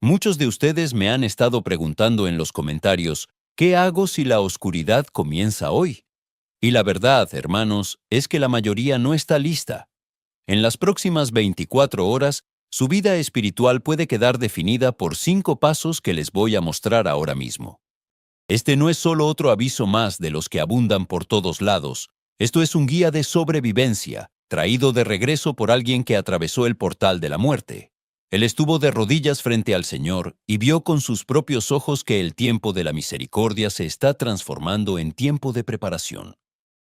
Muchos de ustedes me han estado preguntando en los comentarios, ¿qué hago si la oscuridad comienza hoy? Y la verdad, hermanos, es que la mayoría no está lista. En las próximas 24 horas, su vida espiritual puede quedar definida por 5 pasos que les voy a mostrar ahora mismo. Este no es solo otro aviso más de los que abundan por todos lados. Esto es un guía de sobrevivencia, traído de regreso por alguien que atravesó el portal de la muerte. Él estuvo de rodillas frente al Señor y vio con sus propios ojos que el tiempo de la misericordia se está transformando en tiempo de preparación.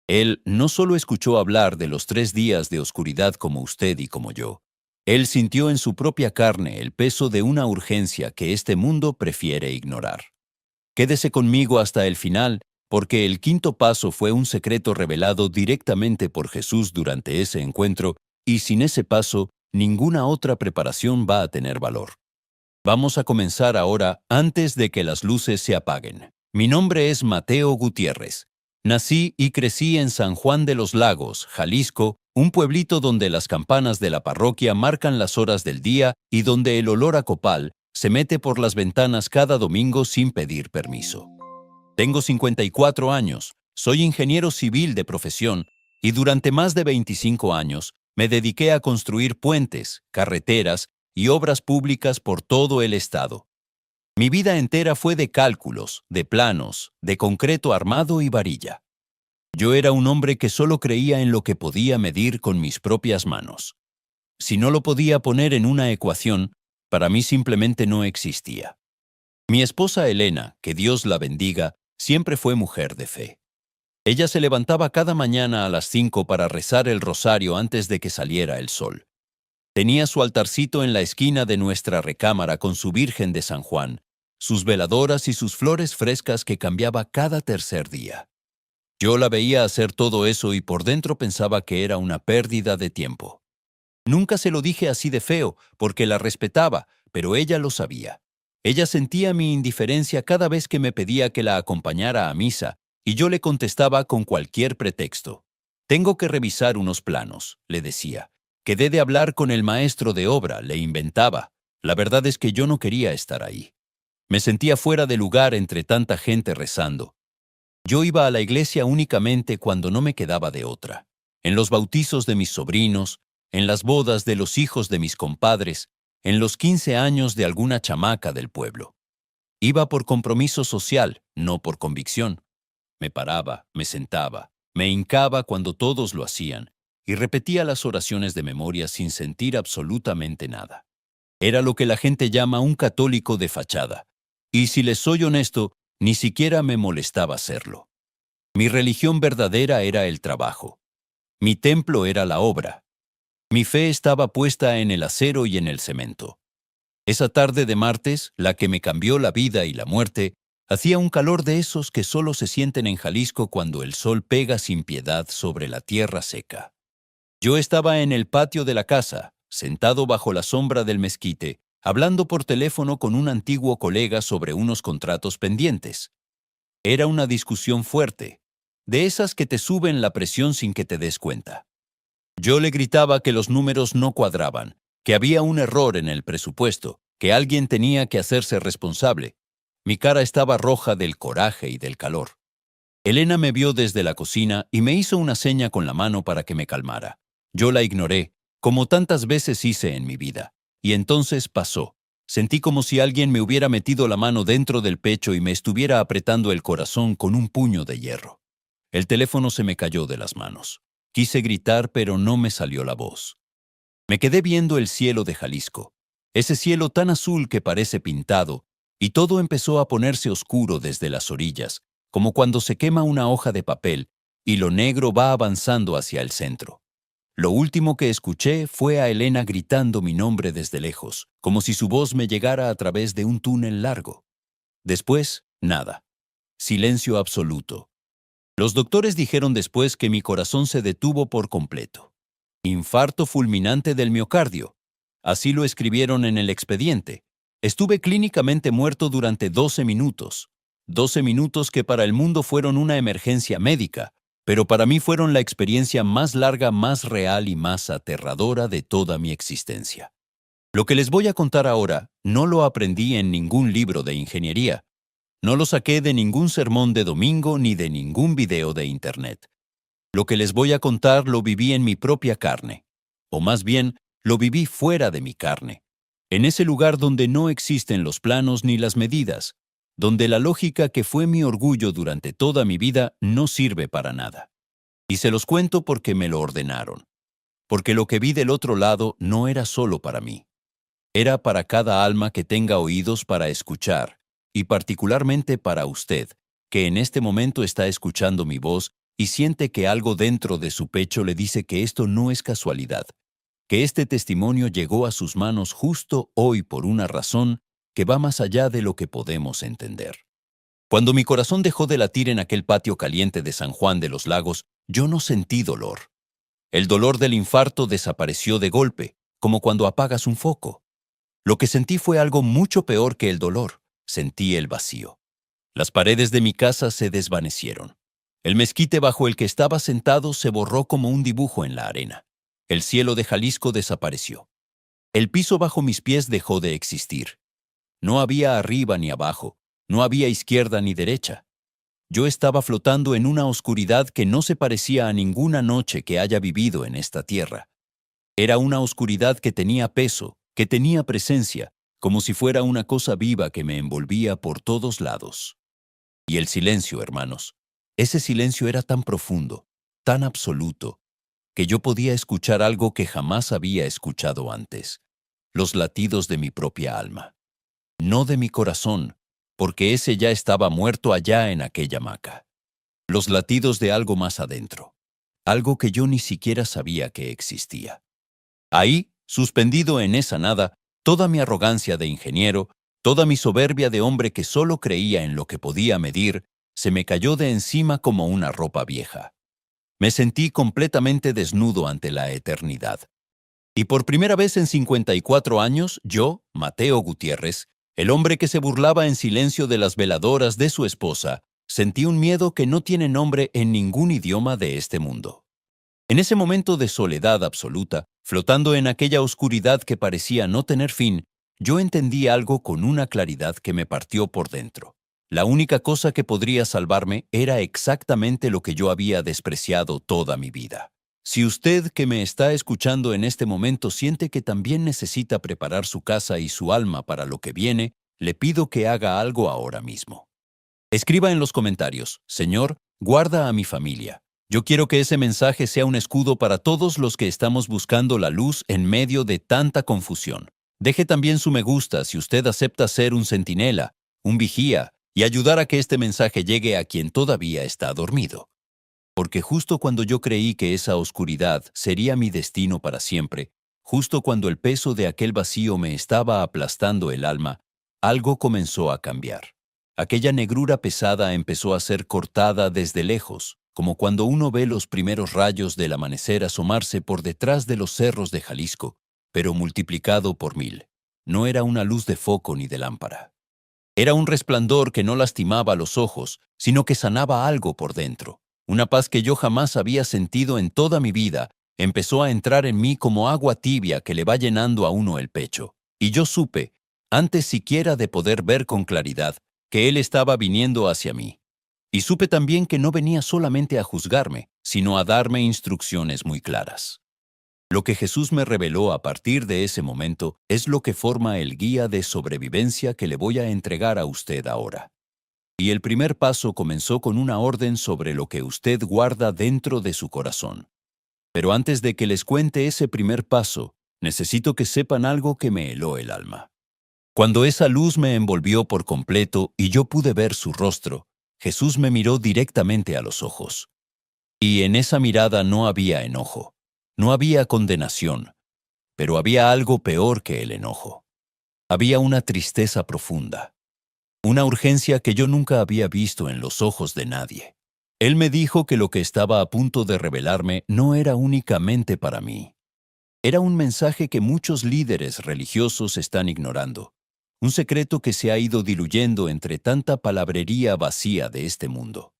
Él no solo escuchó hablar de los 3 días de oscuridad como usted y como yo. Él sintió en su propia carne el peso de una urgencia que este mundo prefiere ignorar. Quédese conmigo hasta el final, porque el 5.º paso fue un secreto revelado directamente por Jesús durante ese encuentro, y sin ese paso, ninguna otra preparación va a tener valor. Vamos a comenzar ahora antes de que las luces se apaguen. Mi nombre es Mateo Gutiérrez. Nací y crecí en San Juan de los Lagos, Jalisco, un pueblito donde las campanas de la parroquia marcan las horas del día y donde el olor a copal se mete por las ventanas cada domingo sin pedir permiso. Tengo 54 años, soy ingeniero civil de profesión y durante más de 25 años me dediqué a construir puentes, carreteras y obras públicas por todo el estado. Mi vida entera fue de cálculos, de planos, de concreto armado y varilla. Yo era un hombre que solo creía en lo que podía medir con mis propias manos. Si no lo podía poner en una ecuación, para mí simplemente no existía. Mi esposa Elena, que Dios la bendiga, siempre fue mujer de fe. Ella se levantaba cada mañana a las 5 para rezar el rosario antes de que saliera el sol. Tenía su altarcito en la esquina de nuestra recámara con su Virgen de San Juan, sus veladoras y sus flores frescas que cambiaba cada tercer día. Yo la veía hacer todo eso y por dentro pensaba que era una pérdida de tiempo. Nunca se lo dije así de feo, porque la respetaba, pero ella lo sabía. Ella sentía mi indiferencia cada vez que me pedía que la acompañara a misa, y yo le contestaba con cualquier pretexto. Tengo que revisar unos planos, le decía. Quedé de hablar con el maestro de obra, le inventaba. La verdad es que yo no quería estar ahí. Me sentía fuera de lugar entre tanta gente rezando. Yo iba a la iglesia únicamente cuando no me quedaba de otra. En los bautizos de mis sobrinos, en las bodas de los hijos de mis compadres, en los 15 años de alguna chamaca del pueblo. Iba por compromiso social, no por convicción. Me paraba, me sentaba, me hincaba cuando todos lo hacían, y repetía las oraciones de memoria sin sentir absolutamente nada. Era lo que la gente llama un católico de fachada, y si les soy honesto, ni siquiera me molestaba serlo. Mi religión verdadera era el trabajo. Mi templo era la obra. Mi fe estaba puesta en el acero y en el cemento. Esa tarde de martes, la que me cambió la vida y la muerte, hacía un calor de esos que solo se sienten en Jalisco cuando el sol pega sin piedad sobre la tierra seca. Yo estaba en el patio de la casa, sentado bajo la sombra del mezquite, hablando por teléfono con un antiguo colega sobre unos contratos pendientes. Era una discusión fuerte, de esas que te suben la presión sin que te des cuenta. Yo le gritaba que los números no cuadraban, que había un error en el presupuesto, que alguien tenía que hacerse responsable. Mi cara estaba roja del coraje y del calor. Elena me vio desde la cocina y me hizo una seña con la mano para que me calmara. Yo la ignoré, como tantas veces hice en mi vida. Y entonces pasó. Sentí como si alguien me hubiera metido la mano dentro del pecho y me estuviera apretando el corazón con un puño de hierro. El teléfono se me cayó de las manos. Quise gritar, pero no me salió la voz. Me quedé viendo el cielo de Jalisco, ese cielo tan azul que parece pintado, y todo empezó a ponerse oscuro desde las orillas, como cuando se quema una hoja de papel y lo negro va avanzando hacia el centro. Lo último que escuché fue a Elena gritando mi nombre desde lejos, como si su voz me llegara a través de un túnel largo. Después, nada. Silencio absoluto. Los doctores dijeron después que mi corazón se detuvo por completo. Infarto fulminante del miocardio. Así lo escribieron en el expediente. Estuve clínicamente muerto durante 12 minutos. 12 minutos que para el mundo fueron una emergencia médica, pero para mí fueron la experiencia más larga, más real y más aterradora de toda mi existencia. Lo que les voy a contar ahora no lo aprendí en ningún libro de ingeniería. No lo saqué de ningún sermón de domingo ni de ningún video de internet. Lo que les voy a contar lo viví en mi propia carne, o más bien, lo viví fuera de mi carne, en ese lugar donde no existen los planos ni las medidas, donde la lógica que fue mi orgullo durante toda mi vida no sirve para nada. Y se los cuento porque me lo ordenaron, porque lo que vi del otro lado no era solo para mí. Era para cada alma que tenga oídos para escuchar, y particularmente para usted, que en este momento está escuchando mi voz y siente que algo dentro de su pecho le dice que esto no es casualidad, que este testimonio llegó a sus manos justo hoy por una razón que va más allá de lo que podemos entender. Cuando mi corazón dejó de latir en aquel patio caliente de San Juan de los Lagos, yo no sentí dolor. El dolor del infarto desapareció de golpe, como cuando apagas un foco. Lo que sentí fue algo mucho peor que el dolor. Sentí el vacío. Las paredes de mi casa se desvanecieron. El mezquite bajo el que estaba sentado se borró como un dibujo en la arena. El cielo de Jalisco desapareció. El piso bajo mis pies dejó de existir. No había arriba ni abajo, no había izquierda ni derecha. Yo estaba flotando en una oscuridad que no se parecía a ninguna noche que haya vivido en esta tierra. Era una oscuridad que tenía peso, que tenía presencia, como si fuera una cosa viva que me envolvía por todos lados. Y el silencio, hermanos. Ese silencio era tan profundo, tan absoluto, que yo podía escuchar algo que jamás había escuchado antes, los latidos de mi propia alma. No de mi corazón, porque ese ya estaba muerto allá en aquella hamaca. Los latidos de algo más adentro, algo que yo ni siquiera sabía que existía. Ahí, suspendido en esa nada, toda mi arrogancia de ingeniero, toda mi soberbia de hombre que solo creía en lo que podía medir, se me cayó de encima como una ropa vieja. Me sentí completamente desnudo ante la eternidad. Y por primera vez en 54 años, yo, Mateo Gutiérrez, el hombre que se burlaba en silencio de las veladoras de su esposa, sentí un miedo que no tiene nombre en ningún idioma de este mundo. En ese momento de soledad absoluta, flotando en aquella oscuridad que parecía no tener fin, yo entendí algo con una claridad que me partió por dentro. La única cosa que podría salvarme era exactamente lo que yo había despreciado toda mi vida. Si usted que me está escuchando en este momento siente que también necesita preparar su casa y su alma para lo que viene, le pido que haga algo ahora mismo. Escriba en los comentarios: Señor, guarda a mi familia. Yo quiero que ese mensaje sea un escudo para todos los que estamos buscando la luz en medio de tanta confusión. Deje también su me gusta si usted acepta ser un centinela, un vigía, y ayudar a que este mensaje llegue a quien todavía está dormido. Porque justo cuando yo creí que esa oscuridad sería mi destino para siempre, justo cuando el peso de aquel vacío me estaba aplastando el alma, algo comenzó a cambiar. Aquella negrura pesada empezó a ser cortada desde lejos, como cuando uno ve los primeros rayos del amanecer asomarse por detrás de los cerros de Jalisco, pero multiplicado por 1000. No era una luz de foco ni de lámpara. Era un resplandor que no lastimaba los ojos, sino que sanaba algo por dentro. Una paz que yo jamás había sentido en toda mi vida empezó a entrar en mí como agua tibia que le va llenando a uno el pecho. Y yo supe, antes siquiera de poder ver con claridad, que Él estaba viniendo hacia mí. Y supe también que no venía solamente a juzgarme, sino a darme instrucciones muy claras. Lo que Jesús me reveló a partir de ese momento es lo que forma el guía de sobrevivencia que le voy a entregar a usted ahora. Y el primer paso comenzó con una orden sobre lo que usted guarda dentro de su corazón. Pero antes de que les cuente ese primer paso, necesito que sepan algo que me heló el alma. Cuando esa luz me envolvió por completo y yo pude ver su rostro, Jesús me miró directamente a los ojos. Y en esa mirada no había enojo, no había condenación, pero había algo peor que el enojo. Había una tristeza profunda, una urgencia que yo nunca había visto en los ojos de nadie. Él me dijo que lo que estaba a punto de revelarme no era únicamente para mí. Era un mensaje que muchos líderes religiosos están ignorando, un secreto que se ha ido diluyendo entre tanta palabrería vacía de este mundo.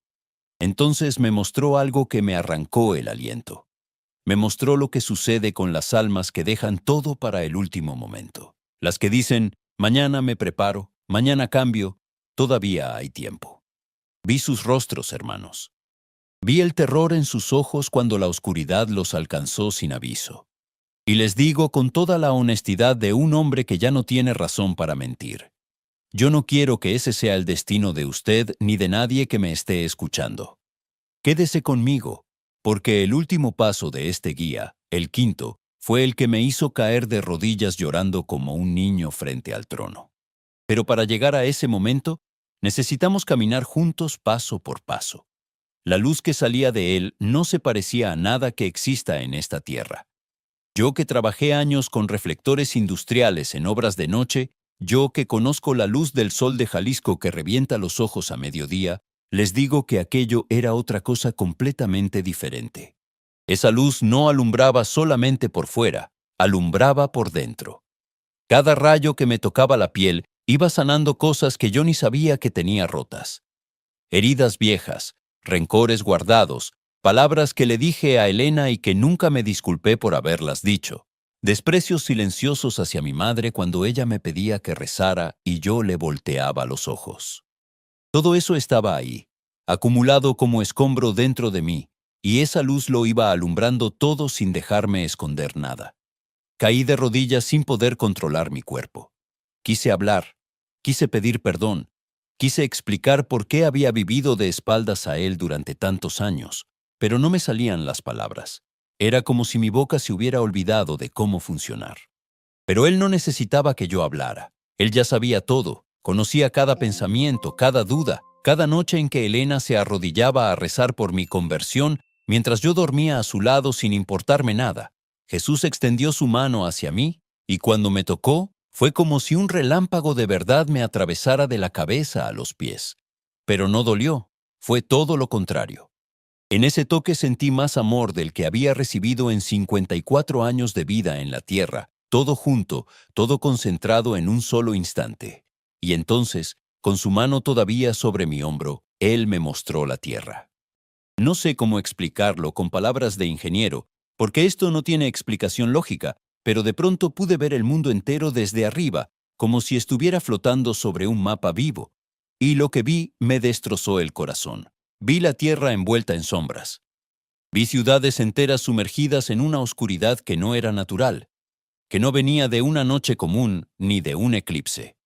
Entonces me mostró algo que me arrancó el aliento. Me mostró lo que sucede con las almas que dejan todo para el último momento. Las que dicen, mañana me preparo, mañana cambio, todavía hay tiempo. Vi sus rostros, hermanos. Vi el terror en sus ojos cuando la oscuridad los alcanzó sin aviso. Y les digo con toda la honestidad de un hombre que ya no tiene razón para mentir. Yo no quiero que ese sea el destino de usted ni de nadie que me esté escuchando. Quédese conmigo, porque el último paso de este guía, el quinto, fue el que me hizo caer de rodillas llorando como un niño frente al trono. Pero para llegar a ese momento, necesitamos caminar juntos paso por paso. La luz que salía de él no se parecía a nada que exista en esta tierra. Yo que trabajé años con reflectores industriales en obras de noche, yo que conozco la luz del sol de Jalisco que revienta los ojos a mediodía, les digo que aquello era otra cosa completamente diferente. Esa luz no alumbraba solamente por fuera, alumbraba por dentro. Cada rayo que me tocaba la piel iba sanando cosas que yo ni sabía que tenía rotas. Heridas viejas, rencores guardados, palabras que le dije a Elena y que nunca me disculpé por haberlas dicho, desprecios silenciosos hacia mi madre cuando ella me pedía que rezara y yo le volteaba los ojos. Todo eso estaba ahí, acumulado como escombro dentro de mí, y esa luz lo iba alumbrando todo sin dejarme esconder nada. Caí de rodillas sin poder controlar mi cuerpo. Quise hablar, quise pedir perdón, quise explicar por qué había vivido de espaldas a él durante tantos años, pero no me salían las palabras. Era como si mi boca se hubiera olvidado de cómo funcionar. Pero él no necesitaba que yo hablara. Él ya sabía todo, conocía cada pensamiento, cada duda, cada noche en que Elena se arrodillaba a rezar por mi conversión, mientras yo dormía a su lado sin importarme nada. Jesús extendió su mano hacia mí, y cuando me tocó, fue como si un relámpago de verdad me atravesara de la cabeza a los pies. Pero no dolió, fue todo lo contrario. En ese toque sentí más amor del que había recibido en 54 años de vida en la tierra, todo junto, todo concentrado en un solo instante. Y entonces, con su mano todavía sobre mi hombro, él me mostró la tierra. No sé cómo explicarlo con palabras de ingeniero, porque esto no tiene explicación lógica, pero de pronto pude ver el mundo entero desde arriba, como si estuviera flotando sobre un mapa vivo. Y lo que vi me destrozó el corazón. Vi la tierra envuelta en sombras. Vi ciudades enteras sumergidas en una oscuridad que no era natural, que no venía de una noche común ni de un eclipse.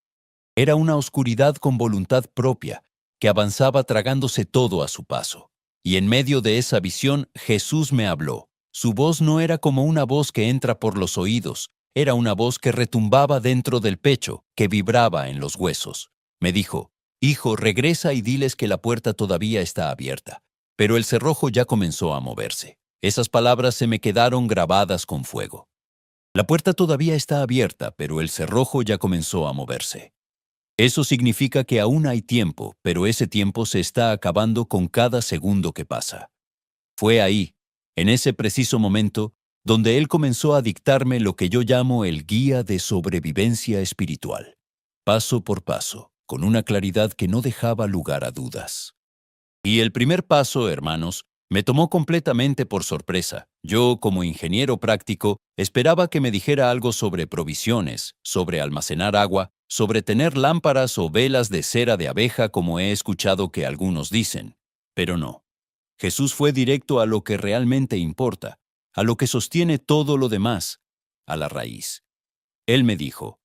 Era una oscuridad con voluntad propia, que avanzaba tragándose todo a su paso. Y en medio de esa visión Jesús me habló. Su voz no era como una voz que entra por los oídos, era una voz que retumbaba dentro del pecho, que vibraba en los huesos. Me dijo, «Hijo, regresa y diles que la puerta todavía está abierta». Pero el cerrojo ya comenzó a moverse. Esas palabras se me quedaron grabadas con fuego. La puerta todavía está abierta, pero el cerrojo ya comenzó a moverse. Eso significa que aún hay tiempo, pero ese tiempo se está acabando con cada segundo que pasa. Fue ahí, en ese preciso momento, donde él comenzó a dictarme lo que yo llamo el guía de sobrevivencia espiritual, paso por paso, con una claridad que no dejaba lugar a dudas. Y el primer paso, hermanos, me tomó completamente por sorpresa. Yo, como ingeniero práctico, esperaba que me dijera algo sobre provisiones, sobre almacenar agua, sobre tener lámparas o velas de cera de abeja como he escuchado que algunos dicen. Pero no. Jesús fue directo a lo que realmente importa, a lo que sostiene todo lo demás, a la raíz. Él me dijo,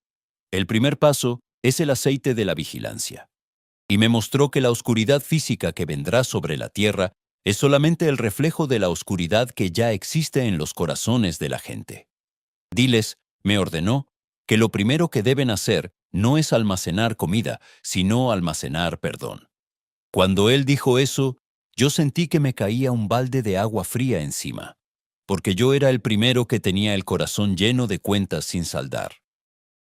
el primer paso es el aceite de la vigilancia. Y me mostró que la oscuridad física que vendrá sobre la tierra es solamente el reflejo de la oscuridad que ya existe en los corazones de la gente. Diles, me ordenó, que lo primero que deben hacer no es almacenar comida, sino almacenar perdón. Cuando él dijo eso, yo sentí que me caía un balde de agua fría encima, porque yo era el primero que tenía el corazón lleno de cuentas sin saldar.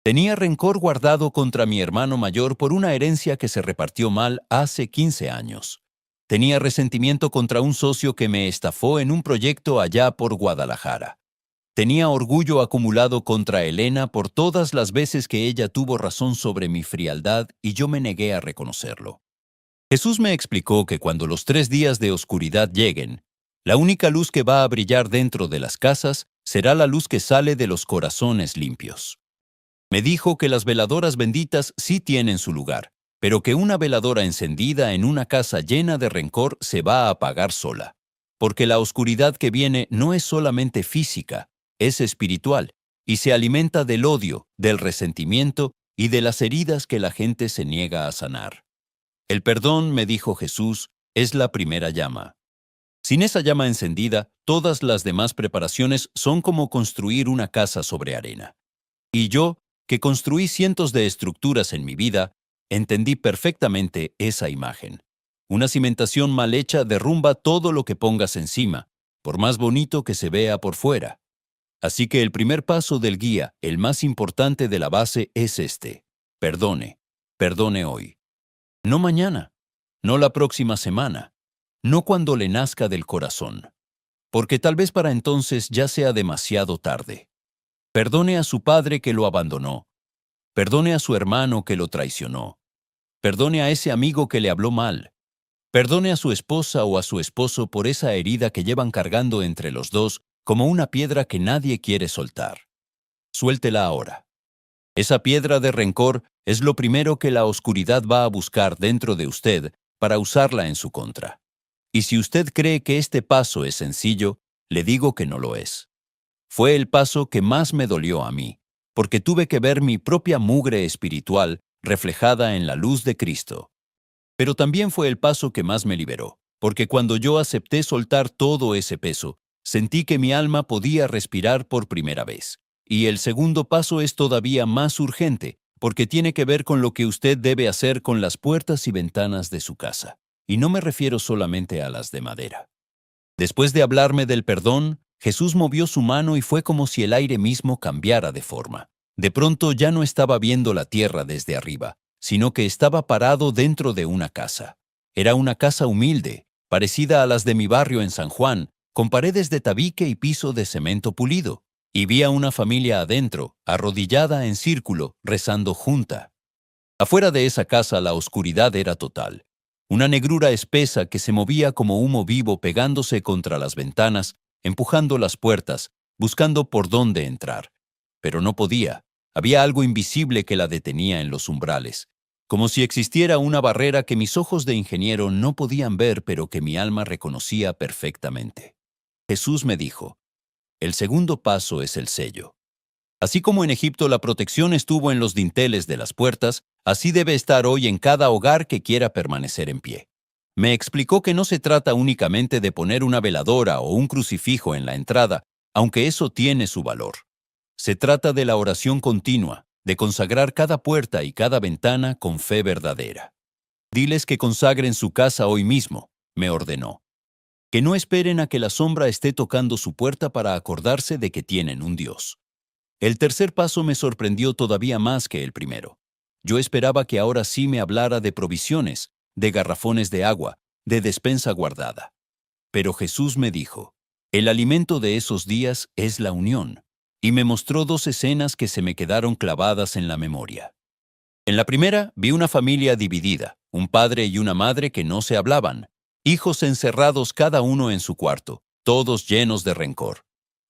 Tenía rencor guardado contra mi hermano mayor por una herencia que se repartió mal hace 15 años. Tenía resentimiento contra un socio que me estafó en un proyecto allá por Guadalajara. Tenía orgullo acumulado contra Elena por todas las veces que ella tuvo razón sobre mi frialdad y yo me negué a reconocerlo. Jesús me explicó que cuando los 3 días de oscuridad lleguen, La única luz que va a brillar dentro de las casas será la luz que sale de los corazones limpios. Me dijo que las veladoras benditas sí tienen su lugar, pero que una veladora encendida en una casa llena de rencor se va a apagar sola. Porque la oscuridad que viene no es solamente física, es espiritual, y se alimenta del odio, del resentimiento y de las heridas que la gente se niega a sanar. El perdón, me dijo Jesús, es la primera llama. Sin esa llama encendida, todas las demás preparaciones son como construir una casa sobre arena. Y yo, que construí cientos de estructuras en mi vida, entendí perfectamente esa imagen. Una cimentación mal hecha derrumba todo lo que pongas encima, por más bonito que se vea por fuera. Así que el primer paso del guía, el más importante de la base, es este. Perdone. Perdone hoy. No mañana. No la próxima semana. No cuando le nazca del corazón. Porque tal vez para entonces ya sea demasiado tarde. Perdone a su padre que lo abandonó. Perdone a su hermano que lo traicionó. Perdone a ese amigo que le habló mal. Perdone a su esposa o a su esposo por esa herida que llevan cargando entre los dos como una piedra que nadie quiere soltar. Suéltela ahora. Esa piedra de rencor es lo primero que la oscuridad va a buscar dentro de usted para usarla en su contra. Y si usted cree que este paso es sencillo, le digo que no lo es. Fue el paso que más me dolió a mí, porque tuve que ver mi propia mugre espiritual reflejada en la luz de Cristo. Pero también fue el paso que más me liberó, porque cuando yo acepté soltar todo ese peso, sentí que mi alma podía respirar por primera vez. Y el segundo paso es todavía más urgente, porque tiene que ver con lo que usted debe hacer con las puertas y ventanas de su casa. Y no me refiero solamente a las de madera. Después de hablarme del perdón, Jesús movió su mano y fue como si el aire mismo cambiara de forma. De pronto ya no estaba viendo la tierra desde arriba, sino que estaba parado dentro de una casa. Era una casa humilde, parecida a las de mi barrio en San Juan, con paredes de tabique y piso de cemento pulido. Y vi a una familia adentro, arrodillada en círculo, rezando junta. Afuera de esa casa la oscuridad era total. Una negrura espesa que se movía como humo vivo pegándose contra las ventanas, empujando las puertas, buscando por dónde entrar. Pero no podía. Había algo invisible que la detenía en los umbrales. Como si existiera una barrera que mis ojos de ingeniero no podían ver, pero que mi alma reconocía perfectamente. Jesús me dijo, el segundo paso es el sello. Así como en Egipto la protección estuvo en los dinteles de las puertas, así debe estar hoy en cada hogar que quiera permanecer en pie. Me explicó que no se trata únicamente de poner una veladora o un crucifijo en la entrada, aunque eso tiene su valor. Se trata de la oración continua, de consagrar cada puerta y cada ventana con fe verdadera. Diles que consagren su casa hoy mismo, me ordenó. Que no esperen a que la sombra esté tocando su puerta para acordarse de que tienen un Dios. El tercer paso me sorprendió todavía más que el primero. Yo esperaba que ahora sí me hablara de provisiones, de garrafones de agua, de despensa guardada. Pero Jesús me dijo, el alimento de esos días es la unión, y me mostró dos escenas que se me quedaron clavadas en la memoria. En la primera vi una familia dividida, un padre y una madre que no se hablaban, hijos encerrados cada uno en su cuarto, todos llenos de rencor.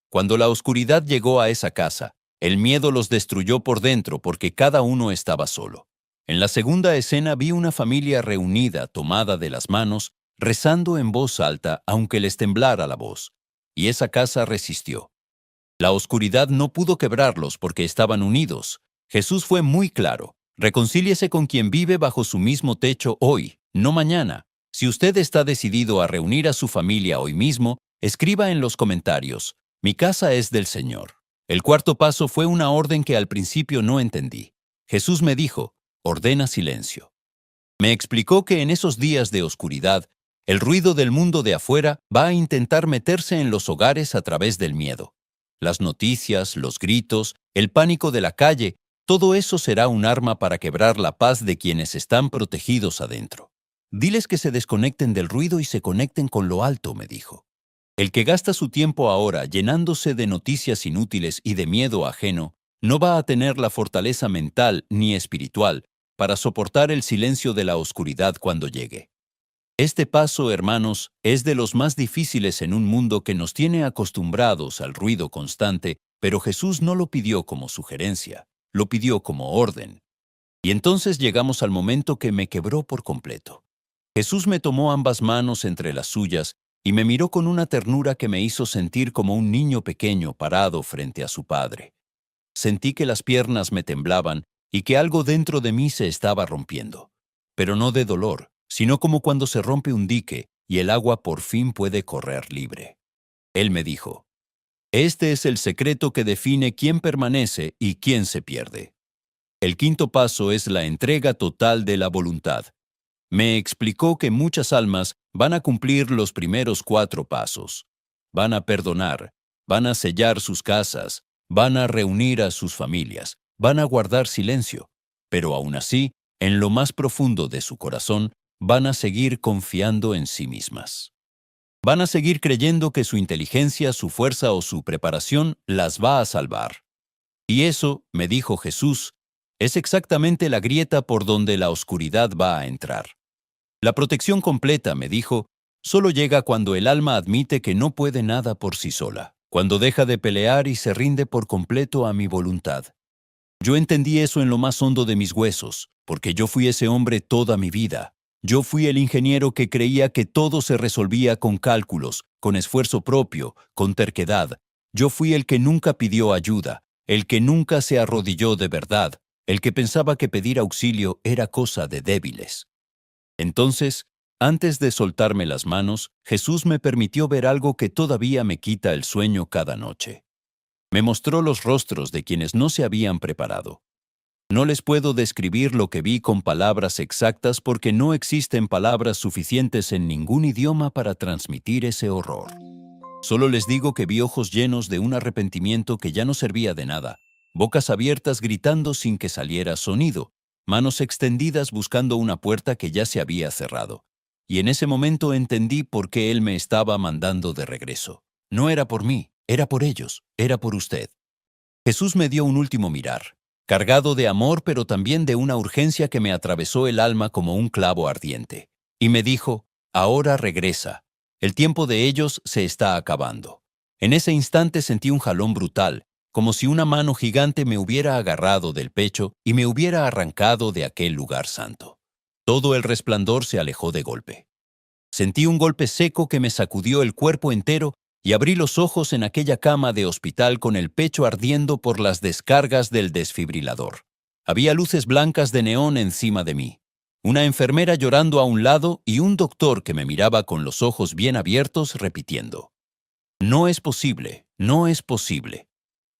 Cuando la oscuridad llegó a esa casa, el miedo los destruyó por dentro porque cada uno estaba solo. En la segunda escena vi una familia reunida, tomada de las manos, rezando en voz alta aunque les temblara la voz. Y esa casa resistió. La oscuridad no pudo quebrarlos porque estaban unidos. Jesús fue muy claro. Reconcíliese con quien vive bajo su mismo techo hoy, no mañana. Si usted está decidido a reunir a su familia hoy mismo, escriba en los comentarios, mi casa es del Señor. El cuarto paso fue una orden que al principio no entendí. Jesús me dijo, ordena silencio. Me explicó que en esos días de oscuridad, el ruido del mundo de afuera va a intentar meterse en los hogares a través del miedo. Las noticias, los gritos, el pánico de la calle, todo eso será un arma para quebrar la paz de quienes están protegidos adentro. Diles que se desconecten del ruido y se conecten con lo alto, me dijo. El que gasta su tiempo ahora llenándose de noticias inútiles y de miedo ajeno, no va a tener la fortaleza mental ni espiritual para soportar el silencio de la oscuridad cuando llegue. Este paso, hermanos, es de los más difíciles en un mundo que nos tiene acostumbrados al ruido constante, pero Jesús no lo pidió como sugerencia, lo pidió como orden. Y entonces llegamos al momento que me quebró por completo. Jesús me tomó ambas manos entre las suyas y me miró con una ternura que me hizo sentir como un niño pequeño parado frente a su padre. Sentí que las piernas me temblaban y que algo dentro de mí se estaba rompiendo. Pero no de dolor, sino como cuando se rompe un dique y el agua por fin puede correr libre. Él me dijo, este es el secreto que define quién permanece y quién se pierde. El quinto paso es la entrega total de la voluntad. Me explicó que muchas almas van a cumplir los primeros 4 pasos. Van a perdonar, van a sellar sus casas, van a reunir a sus familias, van a guardar silencio, pero aún así, en lo más profundo de su corazón, van a seguir confiando en sí mismas. Van a seguir creyendo que su inteligencia, su fuerza o su preparación las va a salvar. Y eso, me dijo Jesús, es exactamente la grieta por donde la oscuridad va a entrar. La protección completa, me dijo, solo llega cuando el alma admite que no puede nada por sí sola, cuando deja de pelear y se rinde por completo a mi voluntad. Yo entendí eso en lo más hondo de mis huesos, porque yo fui ese hombre toda mi vida. Yo fui el ingeniero que creía que todo se resolvía con cálculos, con esfuerzo propio, con terquedad. Yo fui el que nunca pidió ayuda, el que nunca se arrodilló de verdad, el que pensaba que pedir auxilio era cosa de débiles. Entonces, antes de soltarme las manos, Jesús me permitió ver algo que todavía me quita el sueño cada noche. Me mostró los rostros de quienes no se habían preparado. No les puedo describir lo que vi con palabras exactas porque no existen palabras suficientes en ningún idioma para transmitir ese horror. Solo les digo que vi ojos llenos de un arrepentimiento que ya no servía de nada, bocas abiertas gritando sin que saliera sonido, manos extendidas buscando una puerta que ya se había cerrado. Y en ese momento entendí por qué Él me estaba mandando de regreso. No era por mí, era por ellos, era por usted. Jesús me dio un último mirar, cargado de amor pero también de una urgencia que me atravesó el alma como un clavo ardiente. Y me dijo, ahora regresa. El tiempo de ellos se está acabando. En ese instante sentí un jalón brutal, como si una mano gigante me hubiera agarrado del pecho y me hubiera arrancado de aquel lugar santo. Todo el resplandor se alejó de golpe. Sentí un golpe seco que me sacudió el cuerpo entero y abrí los ojos en aquella cama de hospital con el pecho ardiendo por las descargas del desfibrilador. Había luces blancas de neón encima de mí, una enfermera llorando a un lado y un doctor que me miraba con los ojos bien abiertos repitiendo: «No es posible, no es posible».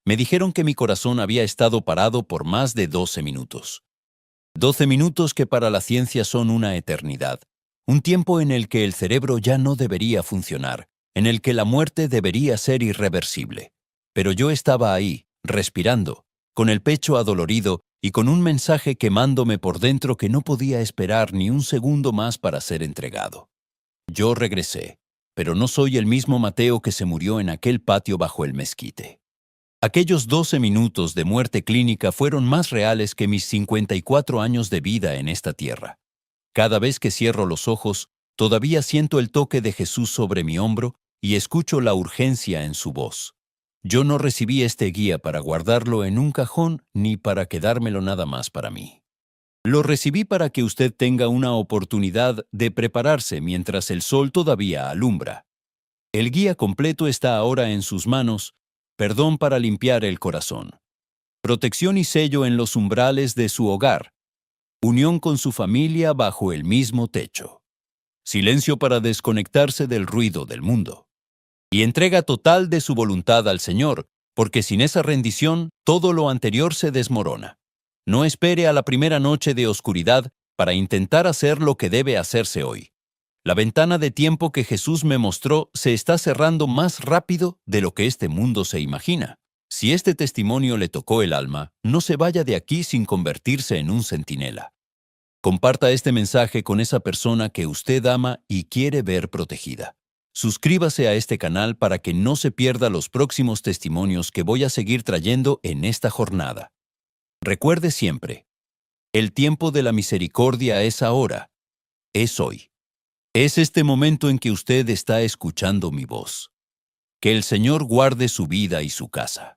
Me dijeron que mi corazón había estado parado por más de 12 minutos. 12 minutos que para la ciencia son una eternidad. Un tiempo en el que el cerebro ya no debería funcionar, en el que la muerte debería ser irreversible. Pero yo estaba ahí, respirando, con el pecho adolorido y con un mensaje quemándome por dentro que no podía esperar ni un segundo más para ser entregado. Yo regresé, pero no soy el mismo Mateo que se murió en aquel patio bajo el mezquite. Aquellos 12 minutos de muerte clínica fueron más reales que mis 54 años de vida en esta tierra. Cada vez que cierro los ojos, todavía siento el toque de Jesús sobre mi hombro y escucho la urgencia en su voz. Yo no recibí este guía para guardarlo en un cajón ni para quedármelo nada más para mí. Lo recibí para que usted tenga una oportunidad de prepararse mientras el sol todavía alumbra. El guía completo está ahora en sus manos. Perdón para limpiar el corazón. Protección y sello en los umbrales de su hogar. Unión con su familia bajo el mismo techo. Silencio para desconectarse del ruido del mundo. Y entrega total de su voluntad al Señor, porque sin esa rendición todo lo anterior se desmorona. No espere a la primera noche de oscuridad para intentar hacer lo que debe hacerse hoy. La ventana de tiempo que Jesús me mostró se está cerrando más rápido de lo que este mundo se imagina. Si este testimonio le tocó el alma, no se vaya de aquí sin convertirse en un centinela. Comparta este mensaje con esa persona que usted ama y quiere ver protegida. Suscríbase a este canal para que no se pierda los próximos testimonios que voy a seguir trayendo en esta jornada. Recuerde siempre, el tiempo de la misericordia es ahora, es hoy. Es este momento en que usted está escuchando mi voz. Que el Señor guarde su vida y su casa.